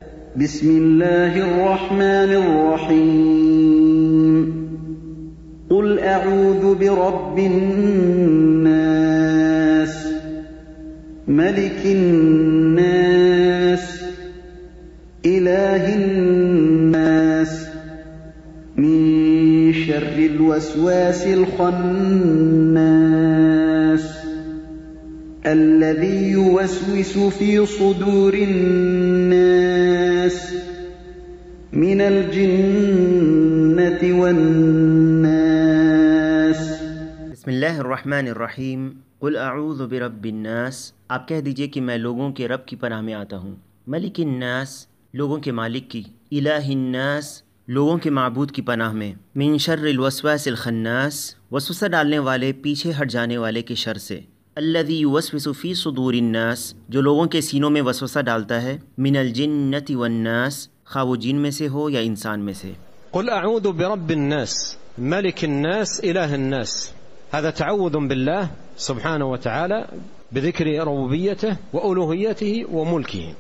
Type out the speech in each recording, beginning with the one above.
बिस्मिल्लाहिर्रहमानिर्रहीम। क़ुल अऊज़ु बिरब्बिन्नास मलिकिन्नास इलाहिन्नास मिन शर्रिल वस्वासिल खन्नास الذي يوسوس في صدور الناس من الجنة والناس। बिस्मिल्लाहिर्रहमानिर्रहीम। क़ुल अऊज़ु बिरब्बिन्नास, आप कह दीजिए कि मैं लोगों के रब की पनाह में आता हूँ। मलिकिन्नास, लोगों के मालिक की। इलाहिन्नास, लोगों के माबूद की पनाह में। मिन शर्रिल वस्वासिल खन्नास, वसवसा डालने वाले पीछे हट जाने वाले के शर से। अल्लज़ी युवस्विसु फ़ी सुदूरिन्नास, जो लोगों के सीनों में वसवसा डालता है। मिनल जिन्नति वन्नास, खा वो जिन में से हो या इंसान में से। क़ुल अऊज़ु बिरब्बिन्नास मलिकिन्नास इलाहिन्नास, هذا تعوذ بالله سبحانه وتعالى بذكر ربوبيته وألوهيته وملكه.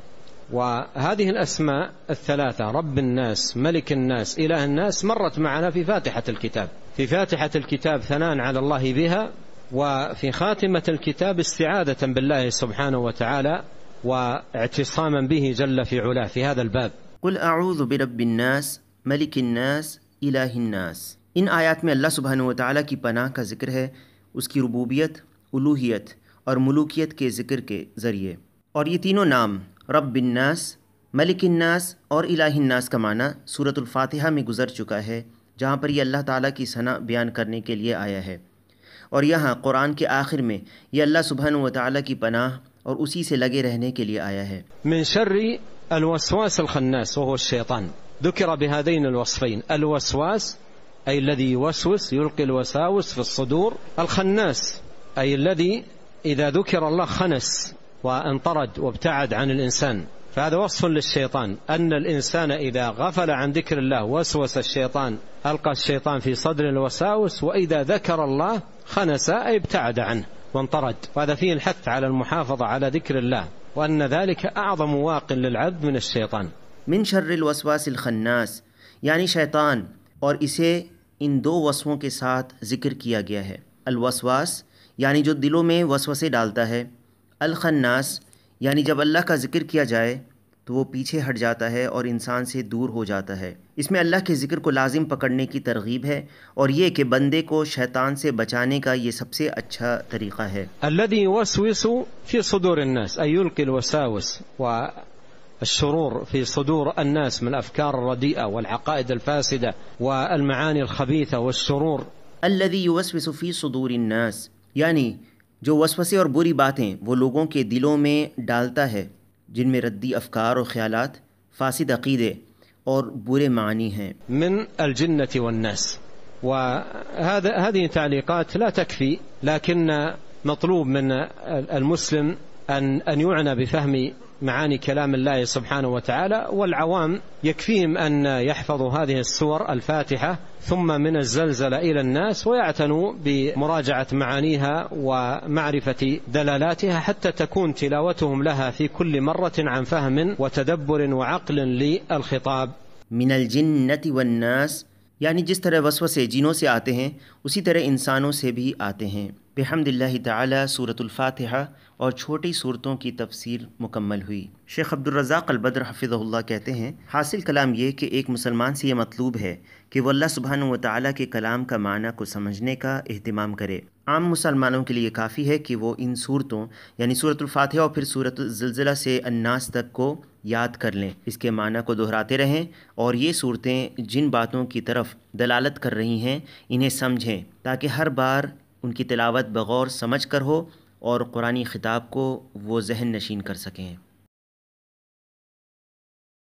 وهذه الأسماء الثلاثة رب الناس ملك الناس إله الناس مرت معنا في فاتحة الكتاب. في فاتحة الكتاب ثناء على الله بها، وفي خاتمة الكتاب استعاذة بالله سبحانه وتعالى واعتصاما به جل في علاه في هذا الباب. क़ुल अऊज़ु बिरब्बिन्नास मलिकिन्नास इलाहिन्नास। इन आयात में अल्लाह सुब्हानहु व तआला की पनाह का ज़िक्र है, उसकी रुबूबियत, उलूहियत और मुलूकियत के ज़िक्र के ज़रिए। और ये तीनों नाम रब्बिन्नास, मलिकिन्नास और इलाहिन्नास का माना सूरतुल फातिहा में गुज़र चुका है, जहाँ पर ये अल्लाह ताला की सना बयान करने के लिए आया है। और यहाँ कुरान के आखिर में ये अल्लाह सुब्हानहु व तआला की पनाह और उसी से लगे रहने के लिए आया है। من شر الوسواس الخناس وهو الشيطان، ذكر بهذين الوصفين، الوسواس أي الذي يوسوس يلقي الوساوس في الصدور، الخناس أي الذي إذا ذكر الله خنس وانطرد وابتعد عن الإنسان. فهذا وصف للشيطان، أن الإنسان إذا غفل عن ذكر الله وسوس الشيطان، ألقى الشيطان في صدر الوساوس، وإذا ذكر الله خنس أي ابتعد عنه وانطرد. وهذا فيه الحث على المحافظة على ذكر الله، وأن ذلك أعظم واق للعبد من الشيطان. मिन शर्रिल वस्वासिल खन्नास, यानी शैतान, और इसे इन दो वस्वों के साथ ज़िक्र किया गया है। अलवसवास यानी जो दिलों में वसवसे डालता है। अल खन्नास यानी जब अल्लाह का ज़िक्र किया जाए तो वो पीछे हट जाता है और इंसान से दूर हो जाता है। इसमें अल्लाह के ज़िक्र को लाजिम पकड़ने की तरगीब है, और ये कि बंदे को शैतान से बचाने का ये सबसे अच्छा तरीक़ा है। الذي يوسوس في صدور الناس أي يلقي الوساوس والشرور في صدور الناس من الأفكار الرديئة والعقائد الفاسدة والمعاني الخبيثة والشرور. अल्लज़ी युवस्विसु फ़ी सुदूरिन्नास, यानी जो वसवसे और बुरी बातें वो लोगों के दिलों में डालता है, जिनमें रद्दी अफ़कार और ख़यालात, फासिद अक़ीदे और बुरे मानी हैं। من الجنة والناس. وهذه تعليقات لا تكفي، لكن مطلوب من المسلم أن يعنى بفهم معاني كلام الله سبحانه وتعالى، والعوام يكفيهم أن يحفظوا هذه السور الفاتحة ثم من الزلزلة إلى الناس، ويعتنوا بمراجعة معانيها ومعرفة دلالاتها حتى تكون تلاوتهم لها في كل مرة عن فهم وتدبر وعقل للخطاب. मिनल जिन्नति वन्नास, यानी जिस तरह वसवसे जिनों से आते हैं उसी तरह इंसानों से भी आते हैं। बिहम्दिल्लाहि ताला सूरतुल फातिहा और छोटी सूरतों की तफसीर मुकम्मल हुई। शेख अब्दुर रज़्ज़ाक़ अल-बद्र हफ़िज़हुल्लाह कहते हैं, हासिल कलाम ये कि एक मुसलमान से ये मतलूब है कि वह अल्लाह सुब्हानहु व तआला के कलाम का माना को समझने का एहतिमाम करे। आम मुसलमानों के लिए काफ़ी है कि वो इन सूरतों यानी सूरतुल फातिहा और फिर सूरतुल ज़िलज़िला से अन्नास तक को याद कर लें, इसके माना को दोहराते रहें, और ये सूरतें जिन बातों की तरफ दलालत कर रही हैं इन्हें समझें, ताकि हर बार उनकी तिलावत बगौर समझ कर हो और कुरानी ख़िताब को वो ज़हन नशीन कर सकें।